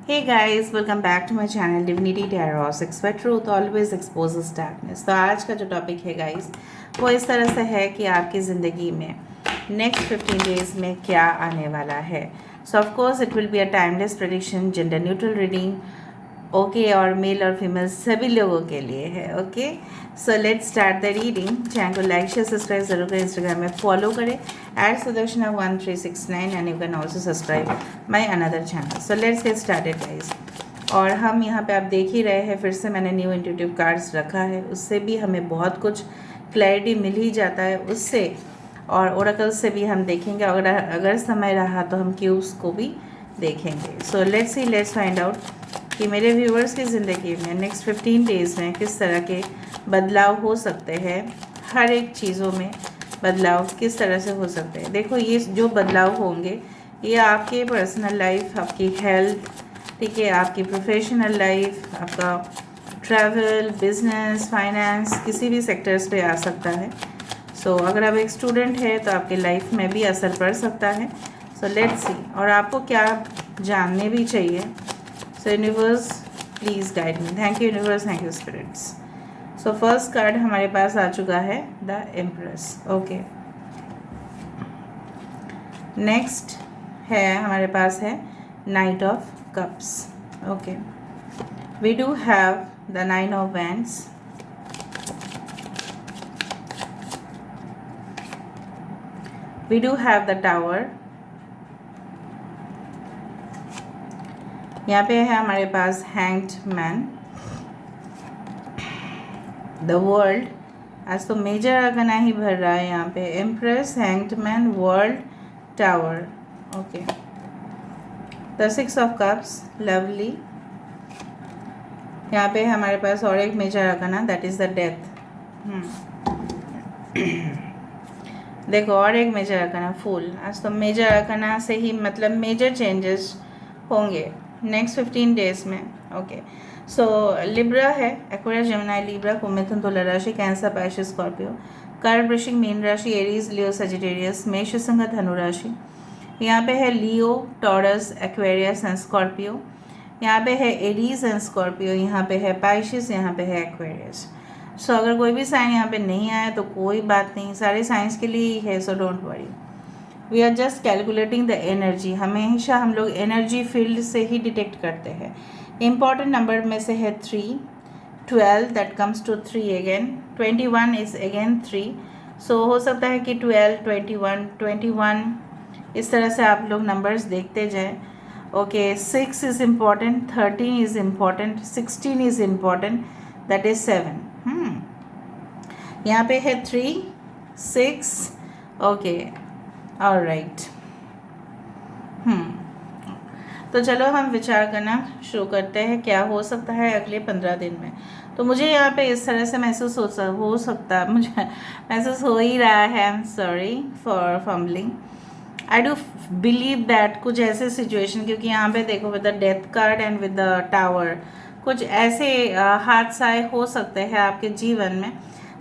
Hey guys, welcome back to my channel Divinity Tarot. Expert Truth always exposes darkness. तो आज का जो topic है गाइस वो इस तरह से है कि आपकी ज़िंदगी में नेक्स्ट 15 डेज में क्या आने वाला है. सो of course it will be a timeless prediction, gender neutral reading. Okay और मेल और फीमेल सभी लोगों के लिए है. Okay so let's start the reading. Channel को लाइक शेयर सब्सक्राइब जरूर करें. इंस्टाग्राम में फॉलो करें @sudarshana1369 and you can also subscribe my another channel. So let's get started guys. और हम यहाँ पे आप देख ही रहे हैं, फिर से मैंने न्यू इंट्यूटिव कार्ड्स रखा है. उससे भी हमें बहुत कुछ क्लैरिटी मिल ही जाता है उससे, और ओरेकल से भी हम देखेंगे. अगर समय रहा तो हम क्यूब्स को भी देखेंगे. सो लेट्स फाइंड आउट कि मेरे व्यूवर्स की ज़िंदगी में नेक्स्ट 15 डेज़ में किस तरह के बदलाव हो सकते हैं. हर एक चीज़ों में बदलाव किस तरह से हो सकते हैं. देखो, ये जो बदलाव होंगे ये आपके पर्सनल लाइफ, आपकी हेल्थ, ठीक है, आपकी प्रोफेशनल लाइफ, आपका ट्रैवल, बिजनेस, फाइनेंस, किसी भी सेक्टर्स पे आ सकता है. सो अगर आप एक स्टूडेंट है तो आपके लाइफ में भी असर पड़ सकता है. So let's see. और आपको क्या जानने भी चाहिए. So universe please guide me. Thank you universe, thank you spirits. So first card हमारे पास आ चुका है द एम्प्रेस. ओके, नेक्स्ट है हमारे पास है knight of cups. Okay, we do have the 9 of wands, we do have the tower. यहाँ पे है हमारे पास hanged man, the world. आज तो मेजर अगना ही भर रहा है यहाँ पे. Empress, hanged man, world, tower. Okay, the 6 of cups, lovely. यहाँ पे हमारे पास और एक मेजर अगना, that is the death. देखो, और एक मेजर अरकाना फूल. आज तो मेजर अरकाना से ही मतलब मेजर चेंजेस होंगे नेक्स्ट 15 डेज में. ओके, सो लिब्रा है, एक्वेरियस, जेमिनी, लिब्रा, कुंभ, मिथुन, तुला राशि, कैंसर, पाइसेस, स्कॉर्पियो, कर्क, वृश्चिक, मीन राशि, एरीज, लियो, सजिटेरियस, मेष, सिंह, धनु राशि. यहाँ पे है लियो, टॉरस, एक्वेरियस एंड स्कॉर्पियो. यहाँ पे है एरीज एंड स्कॉर्पियो. यहाँ पे है पाइसेस, यहाँ पे है एक्वेरियस. सो अगर कोई भी साइन यहाँ पे नहीं आया तो कोई बात नहीं, सारे साइंस के लिए ही है. So don't worry, we are just calculating the energy. हमेशा हम लोग एनर्जी फील्ड से ही डिटेक्ट करते हैं. इम्पॉर्टेंट नंबर में से है 3, 12, that comes to 3 again, 21 is again 3. So हो सकता है कि 12, 21, 21 इस तरह से आप लोग नंबर्स देखते जाएँ. Okay, 6 is important, 13 is important, 16 is important, that is 7. यहाँ पे है 3, 6. Okay, alright. तो चलो हम विचार करना शुरू करते हैं क्या हो सकता है अगले 15 दिन में. तो मुझे यहाँ पे इस तरह से महसूस हो सकता मुझे महसूस हो ही रहा है. I am sorry for fumbling. I do believe that कुछ ऐसे सिचुएशन, क्योंकि यहाँ पे देखो with the death card and with the tower, कुछ ऐसे हादसा हो सकते हैं आपके जीवन में.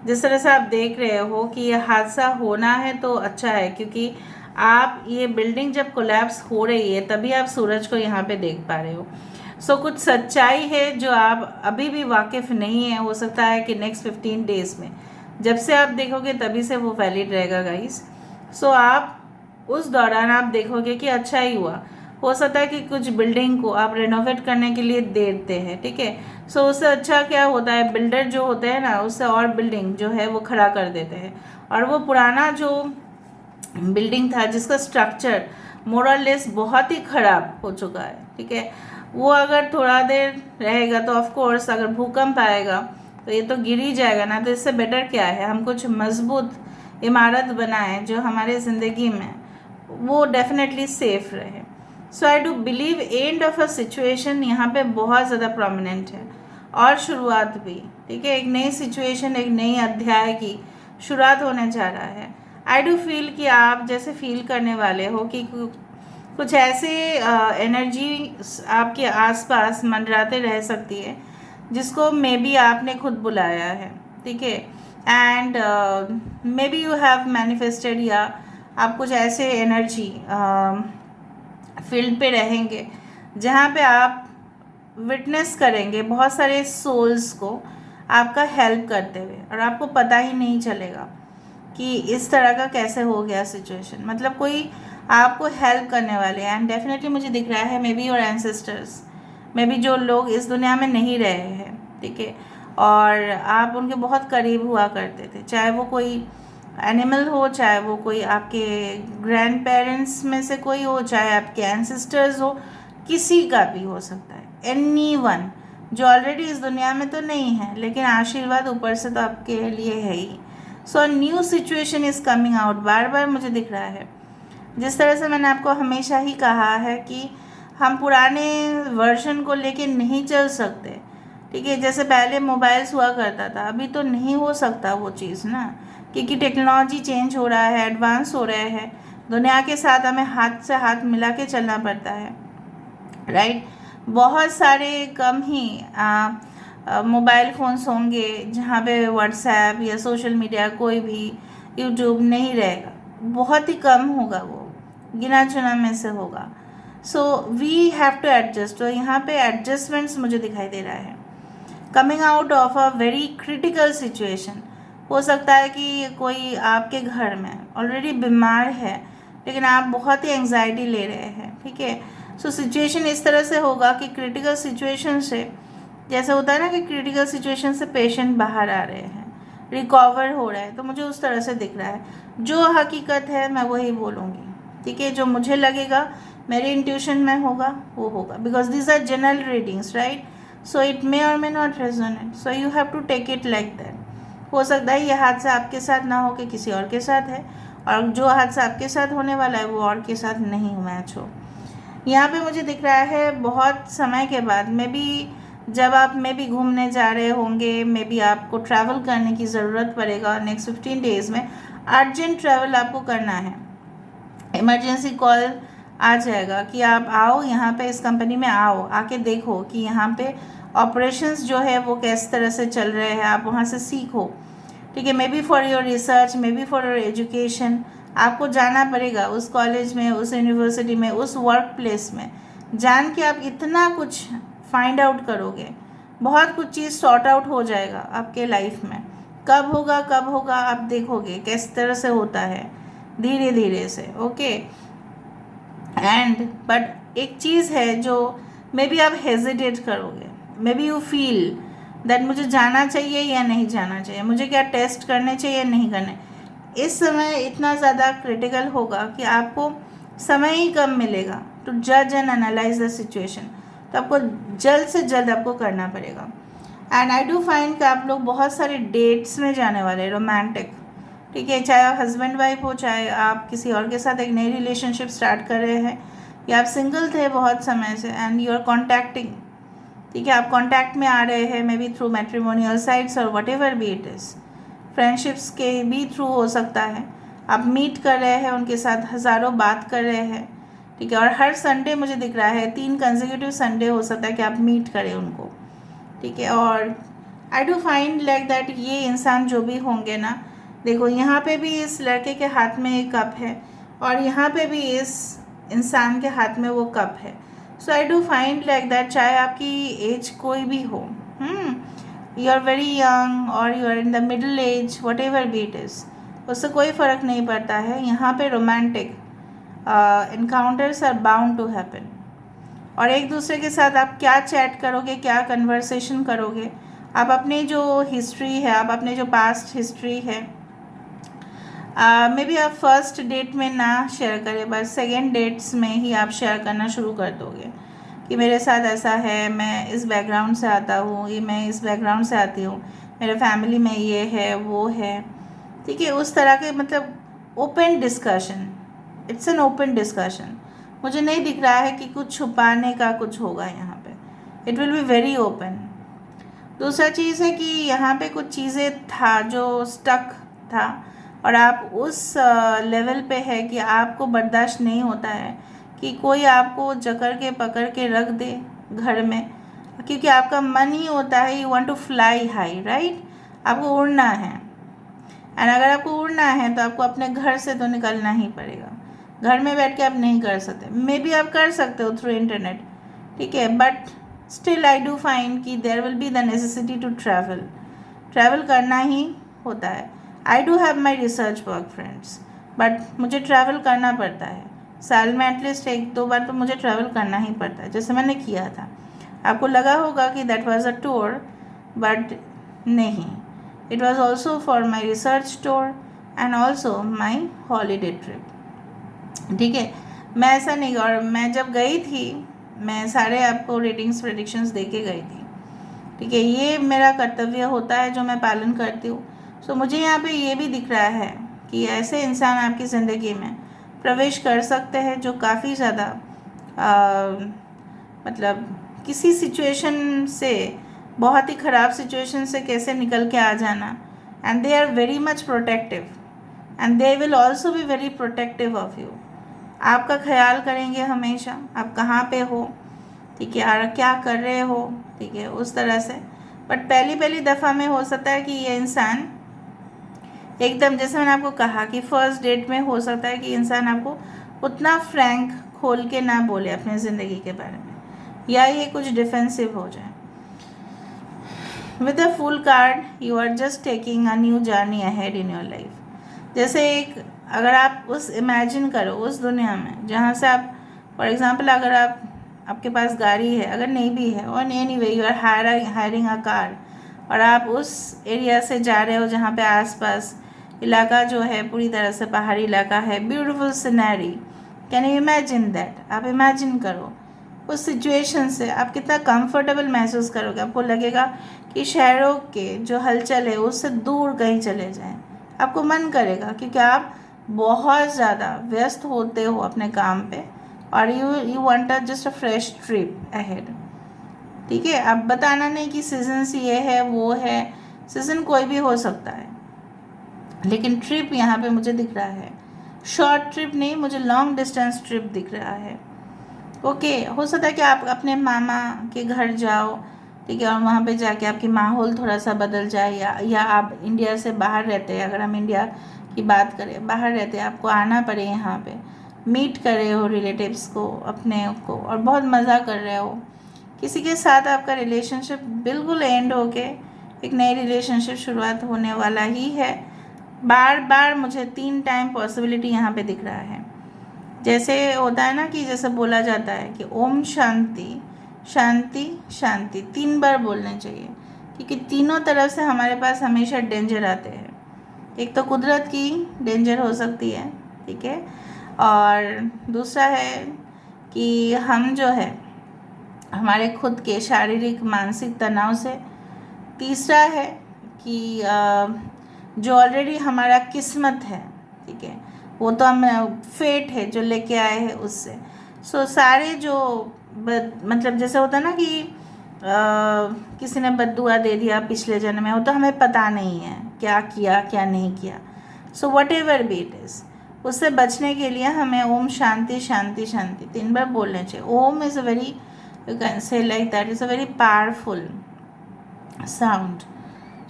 जिस तरह से आप देख रहे हो कि ये हादसा होना है तो अच्छा है, क्योंकि आप ये बिल्डिंग जब कोलैप्स हो रही है तभी आप सूरज को यहाँ पे देख पा रहे हो. सो कुछ सच्चाई है जो आप अभी भी वाकिफ़ नहीं है. हो सकता है कि नेक्स्ट 15 डेज़ में जब से आप देखोगे तभी से वो वैलिड रहेगा गाइस. सो आप उस दौरान आप देखोगे कि अच्छा ही हुआ. हो सकता है कि कुछ बिल्डिंग को आप रेनोवेट करने के लिए देते हैं, ठीक है. सो उससे अच्छा क्या होता है, बिल्डर जो होते हैं ना, उससे और बिल्डिंग जो है वो खड़ा कर देते हैं. और वो पुराना जो बिल्डिंग था जिसका स्ट्रक्चर मोरलेस बहुत ही ख़राब हो चुका है, ठीक है, वो अगर थोड़ा देर रहेगा तो ऑफ कोर्स अगर भूकंप आएगा तो ये तो गिर ही जाएगा ना. तो इससे बेटर क्या है, हम कुछ मजबूत इमारत बनाएं जो हमारे ज़िंदगी में वो डेफिनेटली सेफ रहे. So I do believe end of a situation यहाँ पे बहुत ज़्यादा प्रोमिनेंट है, और शुरुआत भी, ठीक है. एक नई सिचुएशन, एक नई अध्याय की शुरुआत होने जा रहा है. आई डू फील कि आप जैसे फील करने वाले हो कि कुछ ऐसे एनर्जी आपके आसपास मंडराते रह सकती है जिसको मे बी आपने खुद बुलाया है, ठीक है. And may be you have manifested, या आप कुछ ऐसे एनर्जी फील्ड पे रहेंगे जहाँ पे आप विटनेस करेंगे बहुत सारे सोल्स को आपका हेल्प करते हुए, और आपको पता ही नहीं चलेगा कि इस तरह का कैसे हो गया सिचुएशन। मतलब कोई आपको हेल्प करने वाले हैं। एंड डेफिनेटली मुझे दिख रहा है may be your ancestors, may be जो लोग इस दुनिया में नहीं रहे हैं, ठीक है, और आप उनके बहुत करीब हुआ करते थे, चाहे वो कोई एनिमल हो, चाहे वो कोई आपके ग्रैंड पेरेंट्स में से कोई हो, चाहे आपके एंसेस्टर्स हो, किसी का भी हो सकता है, एनीवन जो ऑलरेडी इस दुनिया में तो नहीं है, लेकिन आशीर्वाद ऊपर से तो आपके लिए है ही। So new situation is coming out, बार बार मुझे दिख रहा है। जिस तरह से मैंने आपको हमेशा ही कहा है कि हम पुराने वर्जन को लेके नहीं चल सकते, ठीक है। जैसे पहले मोबाइल्स हुआ करता था, अभी तो नहीं हो सकता वो चीज़ ना, क्योंकि टेक्नोलॉजी चेंज हो रहा है, एडवांस हो रहे हैं, दुनिया के साथ हमें हाथ से हाथ मिला के चलना पड़ता है, राइट। बहुत सारे कम ही मोबाइल फ़ोन्स होंगे जहाँ पे व्हाट्सएप या सोशल मीडिया कोई भी यूट्यूब नहीं रहेगा, बहुत ही कम होगा, वो गिना चुना में से होगा। So we have to adjust. तो यहाँ पे एडजस्टमेंट्स मुझे दिखाई दे रहा है। Coming out of a very critical situation, हो सकता है कि कोई आपके घर में ऑलरेडी बीमार है, लेकिन आप बहुत ही एंग्जाइटी ले रहे हैं, ठीक है। सो सिचुएशन इस तरह से होगा कि क्रिटिकल सिचुएशन से, जैसे होता है ना कि क्रिटिकल सिचुएशन से पेशेंट बाहर आ रहे हैं, रिकवर हो रहा है, तो मुझे उस तरह से दिख रहा है। जो हकीकत है मैं वही बोलूँगी, ठीक है। जो मुझे लगेगा, मेरे इंट्यूशन में होगा, वो होगा, because these are general readings, right. So it may और may not resonate, so you have to take it like that. हो सकता है ये हादसा आपके साथ ना हो के किसी और के साथ है, और जो हादसा आपके साथ होने वाला है वो और के साथ नहीं मैच हो। यहाँ पे मुझे दिख रहा है बहुत समय के बाद, मे बी जब आप मे बी घूमने जा रहे होंगे, मे बी आपको ट्रैवल करने की ज़रूरत पड़ेगा नेक्स्ट 15 डेज़ में, अर्जेंट ट्रैवल आपको करना है, इमरजेंसी कॉल आ जाएगा कि आप आओ यहाँ पे, इस कंपनी में आओ, आके देखो कि यहाँ पे ऑपरेशंस जो है वो किस तरह से चल रहे हैं, आप वहाँ से सीखो, ठीक है। May be for your research, may be for your education, आपको जाना पड़ेगा उस कॉलेज में, उस यूनिवर्सिटी में, उस वर्क प्लेस में। जान के आप इतना कुछ फाइंड आउट करोगे, बहुत कुछ चीज़ सॉर्ट आउट हो जाएगा आपके लाइफ में। कब होगा आप देखोगे किस तरह से होता है, धीरे धीरे से, ओके। एंड बट एक चीज़ है जो मे बी आप हेजिटेट करोगे, may be you feel that मुझे जाना चाहिए या नहीं जाना चाहिए, मुझे क्या टेस्ट करने चाहिए या नहीं करने। इस समय इतना ज़्यादा क्रिटिकल होगा कि आपको समय ही कम मिलेगा टू जज एंड एनालाइज द सिचुएशन, तो आपको जल्द से जल्द आपको करना पड़ेगा। एंड आई डू फाइंड कि आप लोग बहुत सारे डेट्स में जाने वाले, रोमांटिक, ठीक है। चाहे आप हस्बैंड वाइफ हो, चाहे आप किसी और के साथ एक नई रिलेशनशिप स्टार्ट कर रहे हैं, या आप सिंगल थे बहुत समय से एंड यू आर कॉन्टैक्टिंग, ठीक है, आप कॉन्टैक्ट में आ रहे हैं, may be through matrimonial sites और whatever be it is, friendships के भी थ्रू हो सकता है। आप मीट कर रहे हैं उनके साथ, हज़ारों बात कर रहे हैं, ठीक है। और हर संडे मुझे दिख रहा है 3 कंसेक्यूटिव संडे हो सकता है कि आप मीट करें उनको, ठीक है। और आई डू फाइंड लाइक दैट ये इंसान जो भी होंगे ना, देखो यहाँ पे भी इस लड़के के हाथ में एक कप है, और यहाँ पे भी इस इंसान के हाथ में वो कप है। So I do find like that, चाहे आपकी एज कोई भी हो, यू आर वेरी यंग और you are in the middle age, whatever be it is, उससे कोई फ़र्क नहीं पड़ता है। यहाँ पे romantic encounters are bound to happen, और एक दूसरे के साथ आप क्या चैट करोगे, क्या कन्वर्सेशन करोगे, आप अपनी जो हिस्ट्री है, आप अपने जो पास्ट हिस्ट्री है, मे बी आप फर्स्ट डेट में ना शेयर करें, बस सेकेंड डेट्स में ही आप शेयर करना शुरू कर दोगे कि मेरे साथ ऐसा है, मैं इस बैकग्राउंड से आता हूँ, ये मैं इस बैकग्राउंड से आती हूँ, मेरे फैमिली में ये है वो है, ठीक है। उस तरह के मतलब open discussion, it's an open discussion. मुझे नहीं दिख रहा है कि कुछ छुपाने का कुछ होगा यहाँ पे, it will be very open. दूसरा चीज़ है कि यहाँ पे कुछ चीज़ें था जो स्टक था, और आप उस लेवल पे है कि आपको बर्दाश्त नहीं होता है कि कोई आपको जकड़ के पकड़ के रख दे घर में, क्योंकि आपका मन ही होता है, you want to fly high, right, आपको उड़ना है। एंड अगर आपको उड़ना है तो आपको अपने घर से तो निकलना ही पड़ेगा, घर में बैठ के आप नहीं कर सकते। मे बी आप कर सकते हो थ्रू इंटरनेट, ठीक है, but still I do find कि there will be the necessity to travel करना ही होता है। I do have my research work friends, but मुझे ट्रैवल करना पड़ता है। साल में एटलीस्ट 1-2 बार तो मुझे ट्रैवल करना ही पड़ता है, जैसे मैंने किया था। आपको लगा होगा कि that was a tour, but नहीं, it was also for my research tour and also my holiday trip. ठीक है, मैं ऐसा नहीं, और मैं जब गई थी मैं सारे आपको रेटिंग्स प्रेडिक्शंस दे के गई थी। ठीक है, ये मेरा कर्तव्य होता है जो मैं पालन करती हूँ। सो मुझे यहाँ पे ये भी दिख रहा है कि ऐसे इंसान आपकी ज़िंदगी में प्रवेश कर सकते हैं जो काफ़ी ज़्यादा मतलब किसी सिचुएशन से, बहुत ही ख़राब सिचुएशन से कैसे निकल के आ जाना, and they are very much protective and they will also be very protective of you. आपका ख्याल करेंगे हमेशा, आप कहाँ पे हो, ठीक है, और क्या कर रहे हो, ठीक है, उस तरह से। बट पहली दफ़ा में हो सकता है कि ये इंसान एकदम, जैसे मैंने आपको कहा कि फर्स्ट डेट में हो सकता है कि इंसान आपको उतना फ्रैंक खोल के ना बोले अपने ज़िंदगी के बारे में, या ये कुछ डिफेंसिव हो जाए। With a full card you are just taking a new journey ahead in your life. जैसे एक, अगर आप उस इमेजिन करो उस दुनिया में जहाँ से आप, फॉर एग्जांपल अगर आपके पास गाड़ी है, अगर नहीं भी है, और anyway you are hiring a car, और आप उस एरिया से जा रहे हो जहाँ पे आसपास इलाका जो है पूरी तरह से पहाड़ी इलाका है, beautiful scenery, can you imagine that? आप इमेजिन करो उस सिचुएशन से आप कितना कंफर्टेबल महसूस करोगे। आपको लगेगा कि शहरों के जो हलचल है उससे दूर कहीं चले जाएं, आपको मन करेगा, क्योंकि आप बहुत ज़्यादा व्यस्त होते हो अपने काम पे, और you want a just a fresh trip ahead. ठीक है, अब बताना नहीं कि सीजन्स ये है वो है, सीज़न कोई भी हो सकता है, लेकिन ट्रिप यहाँ पे मुझे दिख रहा है शॉर्ट ट्रिप नहीं, मुझे लॉन्ग डिस्टेंस ट्रिप दिख रहा है। ओके, हो सकता है कि आप अपने मामा के घर जाओ, ठीक है, और वहाँ पे जाके आपकी माहौल थोड़ा सा बदल जाए, या आप इंडिया से बाहर रहते हैं, अगर हम इंडिया की बात करें, बाहर रहते हैं, आपको आना पड़े यहाँ पे, मीट कर रहे हो रिलेटिव्स को अपने को, और बहुत मज़ा कर रहे हो किसी के साथ, आपका रिलेशनशिप बिल्कुल एंड हो के एक नई रिलेशनशिप शुरुआत होने वाला ही है। बार बार मुझे 3 टाइम पॉसिबिलिटी यहाँ पे दिख रहा है। जैसे होता है ना कि जैसे बोला जाता है कि ओम शांति शांति शांति 3 बार बोलने चाहिए, क्योंकि तीनों तरफ से हमारे पास हमेशा डेंजर आते हैं। एक तो कुदरत की डेंजर हो सकती है, ठीक है, और दूसरा है कि हम जो है हमारे खुद के शारीरिक मानसिक तनाव से, तीसरा है कि जो ऑलरेडी हमारा किस्मत है, ठीक है, वो तो हम फेट है जो लेके आए हैं उससे। सो सारे जो मतलब जैसे होता है ना कि किसी ने बद्दुआ दे दिया पिछले जन्म में, वो तो हमें पता नहीं है क्या किया क्या नहीं किया। So what ever be it is, उससे बचने के लिए हमें ओम शांति शांति शांति 3 बार बोलने चाहिए। Om is a very, you can say like that, is a very powerful sound.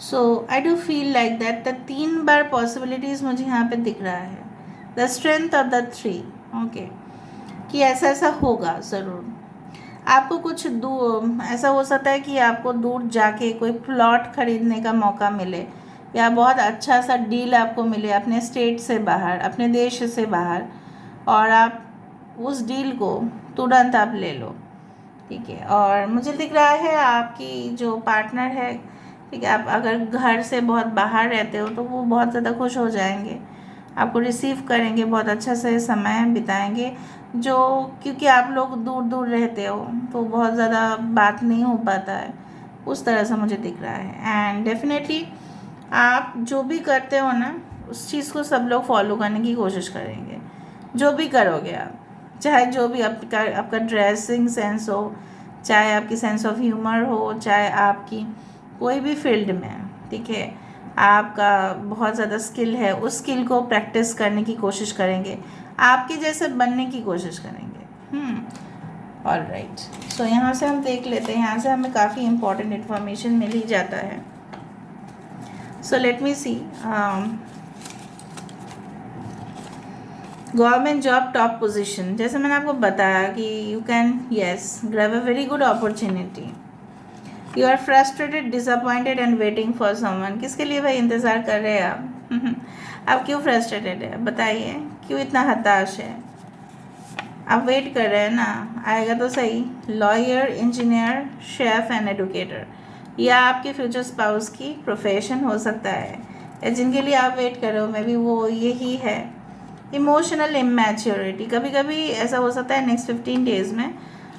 So I do feel like that the 3 बार पॉसिबिलिटीज़ मुझे यहाँ पे दिख रहा है। The strength of the 3, okay, कि ऐसा ऐसा होगा ज़रूर। आपको कुछ दूर ऐसा हो सकता है कि आपको दूर जाके कोई प्लॉट खरीदने का मौका मिले, या बहुत अच्छा सा डील आपको मिले अपने स्टेट से बाहर, अपने देश से बाहर, और आप उस डील को तुरंत आप ले लो, ठीक है। और मुझे दिख रहा है आपकी जो पार्टनर है, ठीक है, आप अगर घर से बहुत बाहर रहते हो तो वो बहुत ज़्यादा खुश हो जाएंगे, आपको रिसीव करेंगे, बहुत अच्छा से समय बिताएंगे, जो क्योंकि आप लोग दूर दूर रहते हो तो बहुत ज़्यादा बात नहीं हो पाता है, उस तरह से मुझे दिख रहा है। एंड डेफिनेटली आप जो भी करते हो ना, उस चीज़ को सब लोग फॉलो करने की कोशिश करेंगे, जो भी करोगे आप, चाहे जो भी आपका ड्रेसिंग सेंस हो, चाहे आपकी सेंस ऑफ ह्यूमर हो, चाहे आपकी कोई भी फील्ड में, ठीक है, आपका बहुत ज़्यादा स्किल है, उस स्किल को प्रैक्टिस करने की कोशिश करेंगे, आपके जैसे बनने की कोशिश करेंगे। ऑल राइट, सो यहाँ से हम देख लेते हैं, यहाँ से हमें काफ़ी इम्पोर्टेंट इन्फॉर्मेशन मिल ही जाता है। So let me see, government job top position, जैसे मैंने आपको बताया कि you can yes grab a very good opportunity. You are frustrated, disappointed and waiting for someone. किसके लिए भाई इंतज़ार कर रहे हैं आप? आप क्यों फ्रस्ट्रेटेड है बताइए, क्यों इतना हताश है? आप वेट कर रहे हैं ना, आएगा तो सही। Lawyer, engineer, chef and educator, या आपके फ्यूचर स्पाउस की प्रोफेशन हो सकता है, या जिनके लिए आप वेट कर रहे हो मे बी वो यही है। इमोशनल इमैच्योरिटी, कभी कभी ऐसा हो सकता है नेक्स्ट 15 डेज़ में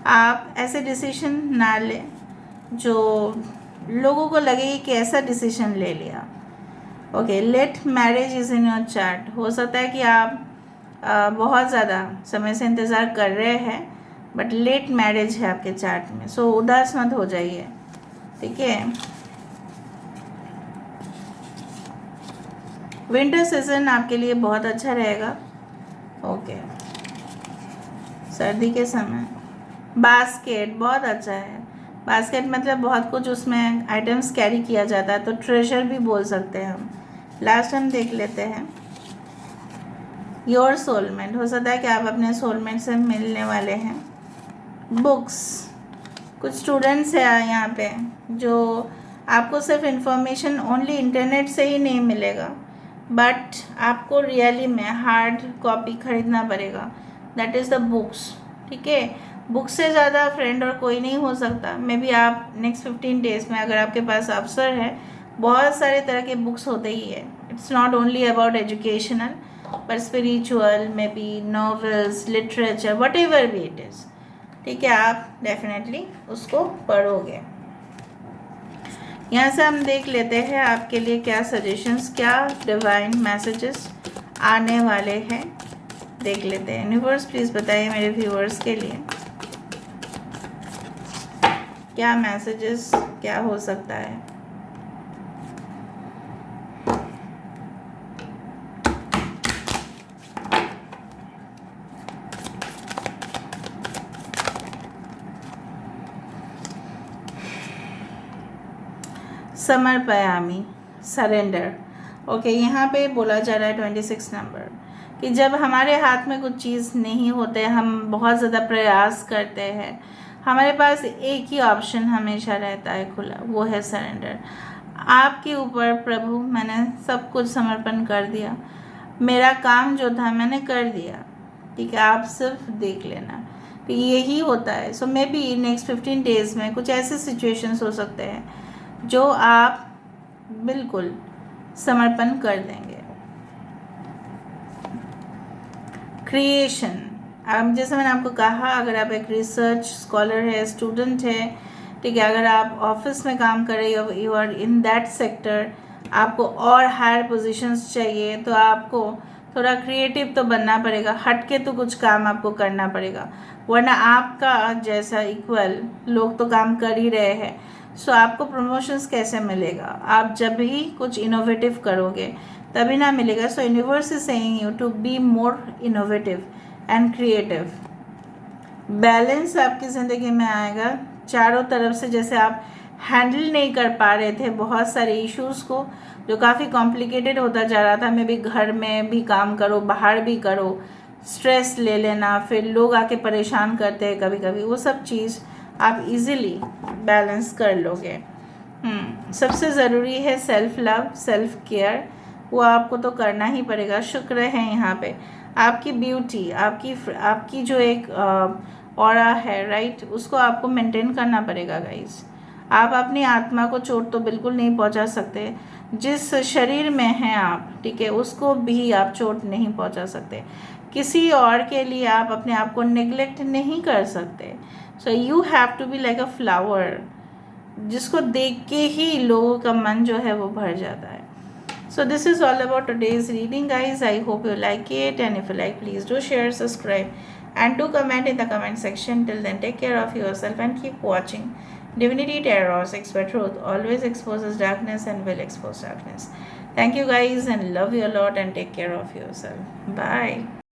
आप ऐसे डिसीजन ना लें जो लोगों को लगे कि ऐसा डिसीजन ले लिया। Okay, late marriage is in your chart, हो सकता है कि आप बहुत ज़्यादा समय से इंतज़ार कर रहे हैं बट लेट मैरिज है आपके चार्ट में, सो उदास मत हो जाइए, ठीक है। विंटर सीजन आपके लिए बहुत अच्छा रहेगा। ओके, सर्दी के समय बास्केट बहुत अच्छा है। बास्केट मतलब बहुत कुछ उसमें आइटम्स कैरी किया जाता है, तो ट्रेजर भी बोल सकते हैं हम। लास्ट हम देख लेते हैं योर सोलमेट, हो सकता है कि आप अपने सोलमेट से मिलने वाले हैं। बुक्स, कुछ स्टूडेंट्स हैं यहाँ पे जो आपको सिर्फ इंफॉर्मेशन ओनली इंटरनेट से ही नहीं मिलेगा, बट आपको रियली में हार्ड कॉपी खरीदना पड़ेगा, दैट इज़ द बुक्स, ठीक है। बुक से ज़्यादा फ्रेंड और कोई नहीं हो सकता। मे बी आप नेक्स्ट 15 डेज़ में अगर आपके पास अवसर है, बहुत सारे तरह के बुक्स होते ही है। It's not only about educational पर spiritual, may be novels, literature, whatever भी इट इज़, ठीक है, आप डेफिनेटली उसको पढ़ोगे। यहाँ से हम देख लेते हैं आपके लिए क्या सजेशंस, क्या डिवाइन मैसेजेस आने वाले हैं, देख लेते हैं। यूनिवर्स प्लीज़ बताइए मेरे व्यूअर्स के लिए क्या मैसेजेस, क्या हो सकता है। समर्पयामी, सरेंडर। ओके, यहाँ पे बोला जा रहा है 26 नंबर कि जब हमारे हाथ में कुछ चीज़ नहीं होते, हम बहुत ज़्यादा प्रयास करते हैं, हमारे पास एक ही ऑप्शन हमेशा रहता है खुला, वो है सरेंडर। आपके ऊपर प्रभु मैंने सब कुछ समर्पण कर दिया, मेरा काम जो था मैंने कर दिया, ठीक है, आप सिर्फ देख लेना। तो यही होता है। सो मे बी नेक्स्ट 15 डेज़ में कुछ ऐसे सिचुएशंस हो सकते हैं जो आप बिल्कुल समर्पण कर देंगे। क्रिएशन, अब जैसे मैंने आपको कहा, अगर आप एक रिसर्च स्कॉलर है, स्टूडेंट है, ठीक है, अगर आप ऑफिस में काम कर रहे हो, you are in that sector, आपको और हायर पोजीशंस चाहिए, तो आपको थोड़ा क्रिएटिव तो बनना पड़ेगा, हट के तो कुछ काम आपको करना पड़ेगा, वरना आपका जैसा इक्वल लोग तो काम कर ही रहे हैं। सो आपको प्रमोशंस कैसे मिलेगा? आप जब भी कुछ इनोवेटिव करोगे तभी ना मिलेगा। So universe is saying you to be more innovative and creative. Balance आपकी ज़िंदगी में आएगा चारों तरफ से। जैसे आप हैंडल नहीं कर पा रहे थे बहुत सारे इश्यूज़ को, जो काफ़ी कॉम्प्लिकेटेड होता जा रहा था, मैं भी घर में भी काम करो, बाहर भी करो, स्ट्रेस ले लेना, फिर लोग आके परेशान करते हैं कभी कभी, वो सब चीज़ आप इजीली बैलेंस कर लोगे। सबसे ज़रूरी है सेल्फ लव, सेल्फ केयर, वो आपको तो करना ही पड़ेगा। शुक्र है यहाँ पे आपकी ब्यूटी, आपकी जो एक ऑरा है, राइट, उसको आपको मेंटेन करना पड़ेगा गाइस। आप अपनी आत्मा को चोट तो बिल्कुल नहीं पहुंचा सकते, जिस शरीर में हैं आप, ठीक है, उसको भी आप चोट नहीं पहुंचा सकते। किसी और के लिए आप अपने आप को नेग्लेक्ट नहीं कर सकते। So you have to be like a flower, जिसको देख के ही लोगों का मन जो है वो भर जाता है। So this is all about today's reading guys. I hope you like it, and if you like, please do share, subscribe and do comment in the comment section. Till then, take care of yourself and keep watching Divinity Tarot Expert Truth always exposes darkness and will expose darkness. Thank you guys and love you a lot, and take care of yourself. Bye.